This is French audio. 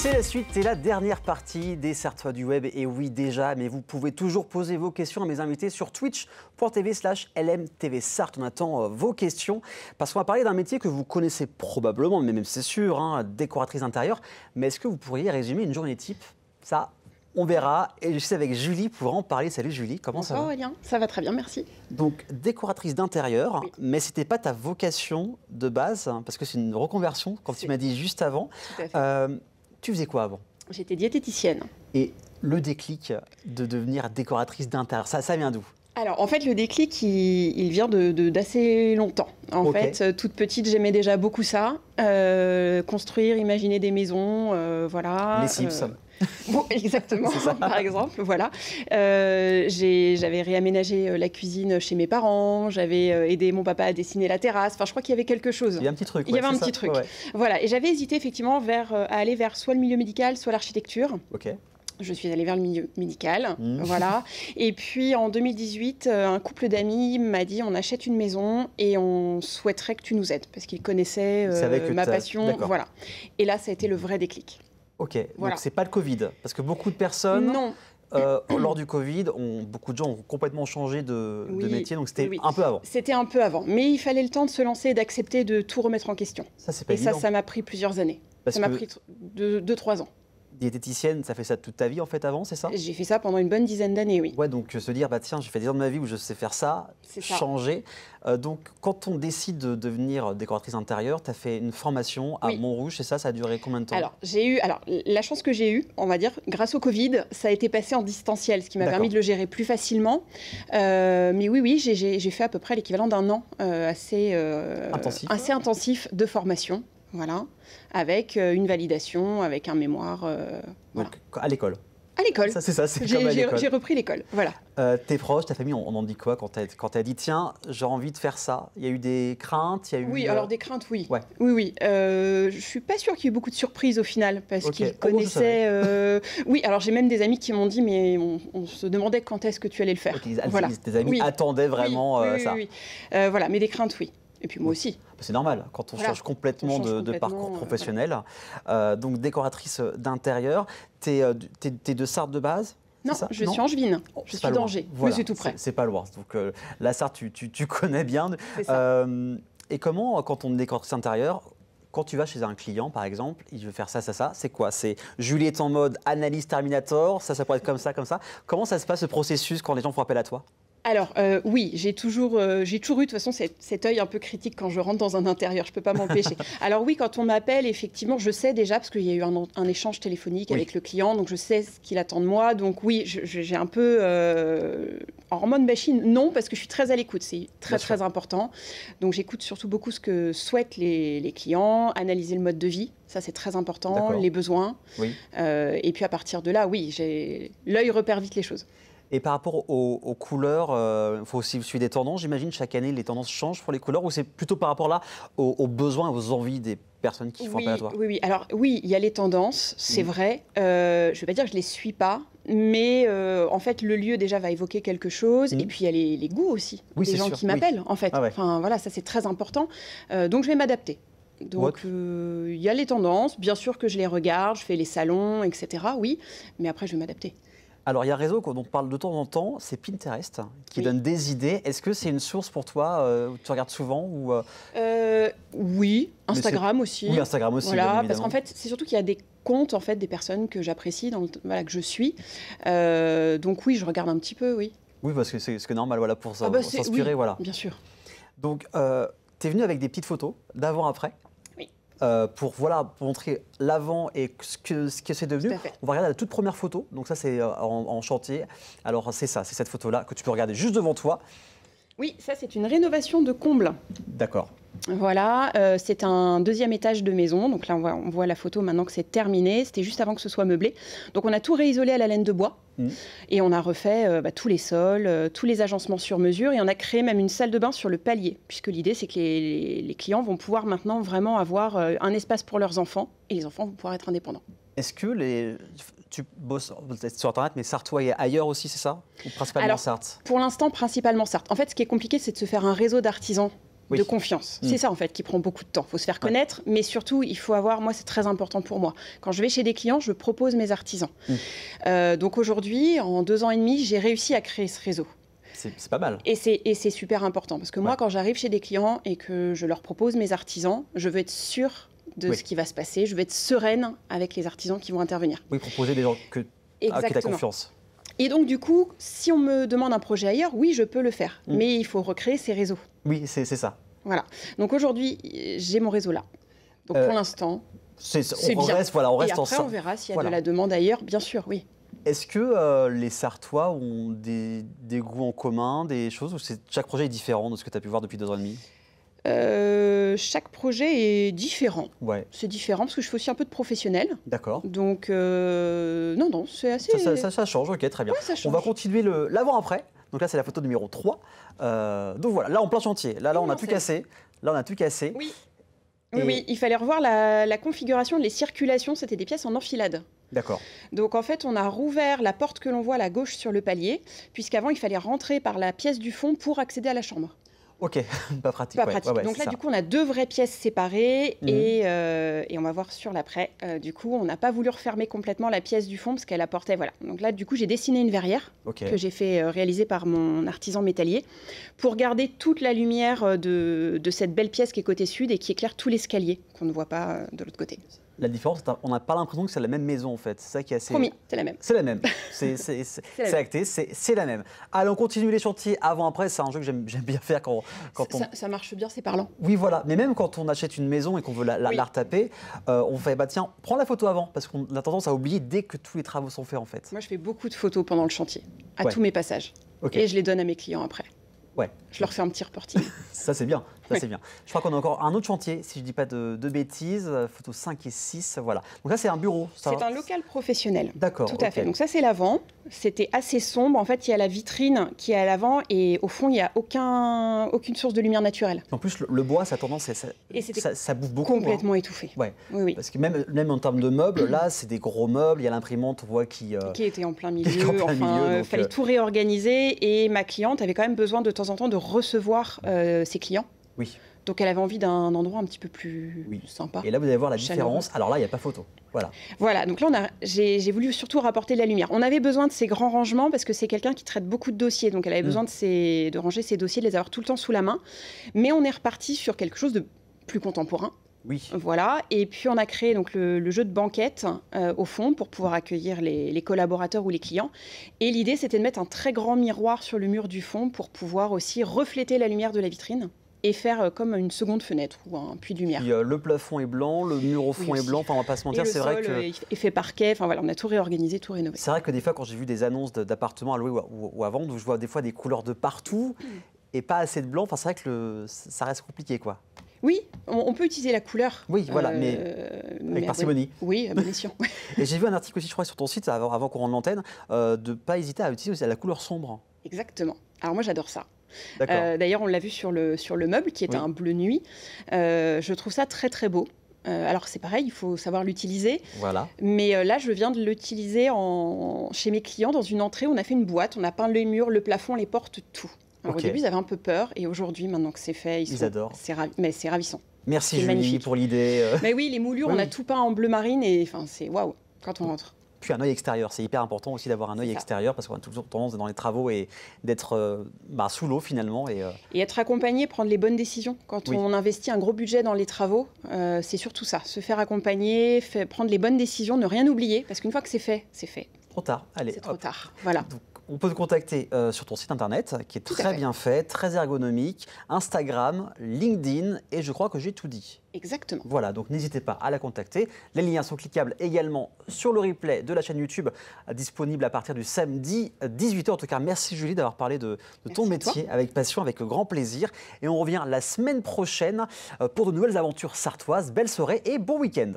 C'est la suite et la dernière partie des Sartois du Web. Et oui, déjà, mais vous pouvez toujours poser vos questions à mes invités sur twitch.tv/LMTV Sarthe. On attend vos questions parce qu'on va parler d'un métier que vous connaissez probablement, mais même c'est sûr, hein, décoratrice d'intérieur. Mais est-ce que vous pourriez résumer une journée type? Ça, on verra. Et je suis avec Julie pour en parler. Salut Julie, comment ça va? Aurélien, ça va très bien, merci. Donc, décoratrice d'intérieur, Oui. mais ce n'était pas ta vocation de base, hein, parce que c'est une reconversion, comme tu m'as dit juste avant. Tout à fait. Tu faisais quoi avant? J'étais diététicienne. Et le déclic de devenir décoratrice d'intérieur, ça vient d'où? Alors, en fait, le déclic, il vient d'assez longtemps. En Ok. fait, toute petite, j'aimais déjà beaucoup ça. Construire, imaginer des maisons, voilà. Les Sims. Bon, exactement, C'est ça. par exemple, voilà. J'avais réaménagé la cuisine chez mes parents, j'avais aidé mon papa à dessiner la terrasse. Enfin, je crois qu'il y avait quelque chose. Il y a un petit truc. Il y avait un c'est petit ça. truc. Ouais. Voilà, et j'avais hésité effectivement à aller vers soit le milieu médical, soit l'architecture. Ok. Je suis allée vers le milieu médical, Mmh. voilà. Et puis en 2018, un couple d'amis m'a dit on achète une maison et on souhaiterait que tu nous aides parce qu'ils connaissaient Ils savaient que ma t'as- passion, d'accord. voilà. Et là, ça a été le vrai déclic. Ok. Voilà. Donc c'est pas le Covid, parce que beaucoup de personnes, Non, lors du Covid, beaucoup de gens ont complètement changé de Oui, métier, donc c'était oui. un peu avant. c'était un peu avant, mais il fallait le temps de se lancer et d'accepter de tout remettre en question. Ça c'est pas Et évident. ça m'a pris plusieurs années. Parce Ça m'a que pris 2-3 ans. diététicienne, ça fait ça toute ta vie en fait avant, c'est ça? J'ai fait ça pendant une bonne dizaine d'années, oui. Ouais, donc se dire, bah tiens, j'ai fait des ans de ma vie où je sais faire ça, C'est ça. changer. Donc quand on décide de devenir décoratrice intérieure, tu as fait une formation à Oui. Montrouge, c'est ça? Ça a duré combien de temps? Alors, la chance que j'ai eue, on va dire, grâce au Covid, ça a été passé en distanciel, ce qui m'a D'accord. permis de le gérer plus facilement. Mais oui, j'ai fait à peu près l'équivalent d'un an assez intensif de formation, voilà, avec une validation, avec un mémoire, voilà. Donc à l'école. À l'école. Ça c'est ça, c'est J'ai comme à l'école. j'ai repris l'école, voilà. Tes proches, ta famille, on en dit quoi quand t'as dit tiens, j'ai envie de faire ça? Il y a eu des craintes, il y a eu. Oui, alors des craintes, oui. Ouais. Oui. Je suis pas sûre qu'il y ait eu beaucoup de surprises au final, parce Ok. qu'ils Oh, je connaissaient. Oui, alors j'ai même des amis qui m'ont dit, mais on se demandait quand est-ce que tu allais le faire. Ok, Voilà. tes amis Oui. attendaient vraiment oui, ça. oui. Voilà, mais des craintes, oui. Et puis moi aussi. C'est normal quand on Voilà. change complètement On change de parcours complètement, professionnel. Donc décoratrice d'intérieur, t'es de Sarthe de base? Non, c'est ça je suis Angevine. Je C'est suis pas loin. d'Angers. Voilà, Oui, c'est tout près. C'est pas loin. Donc la Sarthe, tu connais bien. C'est ça. Et comment, quand on est décoratrice intérieure, quand tu vas chez un client, par exemple, il veut faire ça, c'est quoi? C'est Julie est en mode analyse Terminator, ça pourrait être comme ça, comme ça. Comment ça se passe ce processus quand les gens font appel à toi? Alors, oui, j'ai toujours eu de toute façon cet œil un peu critique quand je rentre dans un intérieur, je ne peux pas m'empêcher. Alors oui, quand on m'appelle, effectivement, je sais déjà, parce qu'il y a eu un échange téléphonique Oui. avec le client, donc je sais ce qu'il attend de moi. Donc oui, j'ai un peu... en mode machine, non, parce que je suis très à l'écoute, c'est Bien sûr. très important. Donc j'écoute surtout beaucoup ce que souhaitent les clients, analyser le mode de vie, ça c'est très important, D'accord. les besoins. Oui. Et puis à partir de là, oui, l'œil repère vite les choses. Et par rapport aux couleurs, il faut aussi suivre des tendances. J'imagine chaque année, les tendances changent pour les couleurs ou c'est plutôt par rapport là aux besoins et aux envies des personnes qui font appel à toi? Oui. Alors oui, il y a les tendances, c'est vrai. Je ne vais pas dire que je les suis pas, mais en fait, le lieu déjà va évoquer quelque chose. Mhm. Et puis il y a les goûts aussi Oui, des c'est gens sûr, qui oui. m'appellent, en fait. Ah ouais. Enfin voilà, ça c'est très important. Donc je vais m'adapter. Donc il y a les tendances, bien sûr que je les regarde, je fais les salons, etc. Oui, mais après je vais m'adapter. Alors, il y a un réseau dont on parle de temps en temps, c'est Pinterest, qui Oui. donne des idées. Est-ce que c'est une source pour toi où tu regardes souvent ou, Oui, Instagram aussi. Oui, Instagram aussi, bien Voilà, évidemment. parce qu'en fait, c'est surtout qu'il y a des comptes en fait des personnes que j'apprécie, voilà, que je suis. Donc oui, je regarde un petit peu, oui. Oui, parce que c'est normal, voilà, pour Ah bah, pour s'inspirer, oui, voilà. bien sûr. Donc, tu es venu avec des petites photos d'avant-après. Oui. Pour montrer l'avant et ce que c'est devenu. Tout à fait. On va regarder la toute première photo. Donc ça, c'est en chantier. Alors, c'est cette photo-là que tu peux regarder juste devant toi. Oui, ça c'est une rénovation de comble. D'accord. Voilà, c'est un deuxième étage de maison. Donc là, on voit la photo maintenant que c'est terminé. C'était juste avant que ce soit meublé. Donc on a tout réisolé à la laine de bois. Mmh. Et on a refait tous les sols, tous les agencements sur mesure. Et on a créé même une salle de bain sur le palier. Puisque l'idée, c'est que les clients vont pouvoir maintenant vraiment avoir un espace pour leurs enfants. Et les enfants vont pouvoir être indépendants. Est-ce que tu bosses peut-être sur Internet, mais Sartois et ailleurs aussi, c'est ça? Ou principalement Alors, Sarthe? Pour l'instant, principalement Sarthe. En fait, ce qui est compliqué, c'est de se faire un réseau d'artisans de confiance. C'est ça, en fait, qui prend beaucoup de temps. Il faut se faire connaître, mais surtout, il faut avoir... Moi, c'est très important pour moi. Quand je vais chez des clients, je propose mes artisans. Donc aujourd'hui, en 2 ans et demi, j'ai réussi à créer ce réseau. C'est pas mal. Et c'est super important, parce que moi, quand j'arrive chez des clients et que je leur propose mes artisans, je veux être sûre de ce qui va se passer. Je veux être sereine avec les artisans qui vont intervenir. Oui, proposer des gens que tu as confiance. Et donc, du coup, si on me demande un projet ailleurs, oui, je peux le faire. Mais il faut recréer ces réseaux. Oui, c'est ça. Voilà. Donc aujourd'hui, j'ai mon réseau là. Donc pour l'instant, c'est bien. On reste et après, on verra s'il y a de la demande ailleurs, bien sûr, oui. Est-ce que les Sartois ont des goûts en commun, des choses, ou chaque projet est différent de ce que tu as pu voir depuis 2 ans et demi? Chaque projet est différent. Ouais. C'est différent parce que je fais aussi un peu de professionnel. D'accord. Donc, non, c'est assez... Ça change, ok, très bien. Ouais, on va continuer l'avant-après. Donc là, c'est la photo numéro 3. Donc voilà, là, en plein chantier. Là, on n'a plus cassé. Là, on n'a tout cassé. Oui. Oui, il fallait revoir la configuration, les circulations. C'était des pièces en enfilade. D'accord. Donc en fait, on a rouvert la porte que l'on voit à la gauche sur le palier, puisqu'avant, il fallait rentrer par la pièce du fond pour accéder à la chambre. Ok, pas pratique. Donc là, du coup, on a 2 vraies pièces séparées et on va voir sur l'après. Du coup, on n'a pas voulu refermer complètement la pièce du fond parce qu'elle apportait... Voilà. Donc là, du coup, j'ai dessiné une verrière que j'ai fait réaliser par mon artisan métallier pour garder toute la lumière de cette belle pièce qui est côté sud et qui éclaire tout l'escalier qu'on ne voit pas de l'autre côté. La différence, on n'a pas l'impression que c'est la même maison en fait. C'est ça qui est assez. Promis, c'est la même. C'est la même. C'est acté, c'est la même. Allez, on continue les chantiers avant-après. C'est un jeu que j'aime bien faire quand ça marche bien, c'est parlant. Oui, voilà. Mais même quand on achète une maison et qu'on veut la retaper, on fait tiens, prends la photo avant parce qu'on a tendance à oublier dès que tous les travaux sont faits en fait. Moi, je fais beaucoup de photos pendant le chantier, à tous mes passages, et je les donne à mes clients après. Ouais. Je leur fais un petit reporting. Ça, c'est bien. C'est bien. Je crois qu'on a encore un autre chantier, si je ne dis pas de bêtises. Photos 5 et 6, voilà. Donc là, c'est un bureau. C'est un local professionnel. D'accord. Tout à fait. Donc ça, c'est l'avant. C'était assez sombre. En fait, il y a la vitrine qui est à l'avant et au fond, il n'y a aucune source de lumière naturelle. En plus, le bois, ça a tendance, ça bouffe beaucoup. Complètement étouffé. Ouais. Oui. Parce que même en termes de meubles, là, c'est des gros meubles. Il y a l'imprimante, on voit qui était en plein milieu. Il fallait tout réorganiser et ma cliente avait quand même besoin de temps en temps de recevoir ses clients. Oui. Donc elle avait envie d'un endroit un petit peu plus sympa. Et là, vous allez voir la différence. Alors là, il n'y a pas photo. Voilà, donc là, j'ai voulu surtout rapporter de la lumière. On avait besoin de ces grands rangements parce que c'est quelqu'un qui traite beaucoup de dossiers. Donc elle avait besoin de ranger ses dossiers, de les avoir tout le temps sous la main. Mais on est reparti sur quelque chose de plus contemporain. Oui. Voilà, et puis on a créé donc le jeu de banquette au fond pour pouvoir accueillir les collaborateurs ou les clients. Et l'idée, c'était de mettre un très grand miroir sur le mur du fond pour pouvoir aussi refléter la lumière de la vitrine et faire comme une seconde fenêtre ou un puits de lumière. Puis, le plafond est blanc, le mur au fond est blanc, enfin on va pas se mentir, c'est vrai que... est fait parquet, enfin voilà, on a tout réorganisé, tout rénové. C'est vrai que des fois quand j'ai vu des annonces d'appartements à louer ou à vendre, où je vois des fois des couleurs de partout et pas assez de blanc, enfin c'est vrai que ça reste compliqué quoi. Oui, on peut utiliser la couleur. Oui, voilà, mais avec parcimonie. Oui, à bon escient. Et j'ai vu un article aussi, je crois, sur ton site, avant qu'on rentre l'antenne, de ne pas hésiter à utiliser aussi la couleur sombre. Exactement. Alors moi, j'adore ça. D'ailleurs, on l'a vu sur le meuble, qui est un bleu nuit. Je trouve ça très, très beau. Alors c'est pareil, il faut savoir l'utiliser. Voilà. Mais là, je viens de l'utiliser chez mes clients dans une entrée. On a fait une boîte, on a peint les murs, le plafond, les portes, tout. Alors, au début, ils avaient un peu peur, et aujourd'hui, maintenant que c'est fait, ils adorent. Mais c'est ravissant. Merci Julie pour l'idée. Mais oui, les moulures, on a tout peint en bleu marine, et enfin, c'est waouh quand on rentre. Puis un œil extérieur, c'est hyper important aussi d'avoir un œil extérieur, parce qu'on a toujours tendance dans les travaux et d'être sous l'eau finalement. Et être accompagné, prendre les bonnes décisions. Quand on investit un gros budget dans les travaux, c'est surtout ça, se faire accompagner, prendre les bonnes décisions, ne rien oublier, parce qu'une fois que c'est fait, c'est fait. Trop tard, allez. C'est trop tard, voilà. Donc, on peut te contacter sur ton site internet qui est très bien fait, très ergonomique, Instagram, LinkedIn et je crois que j'ai tout dit. Exactement. Voilà, donc n'hésitez pas à la contacter. Les liens sont cliquables également sur le replay de la chaîne YouTube disponible à partir du samedi 18h. En tout cas, merci Julie d'avoir parlé de ton métier avec passion, avec grand plaisir. Et on revient la semaine prochaine pour de nouvelles aventures sartoises. Belle soirée et bon week-end.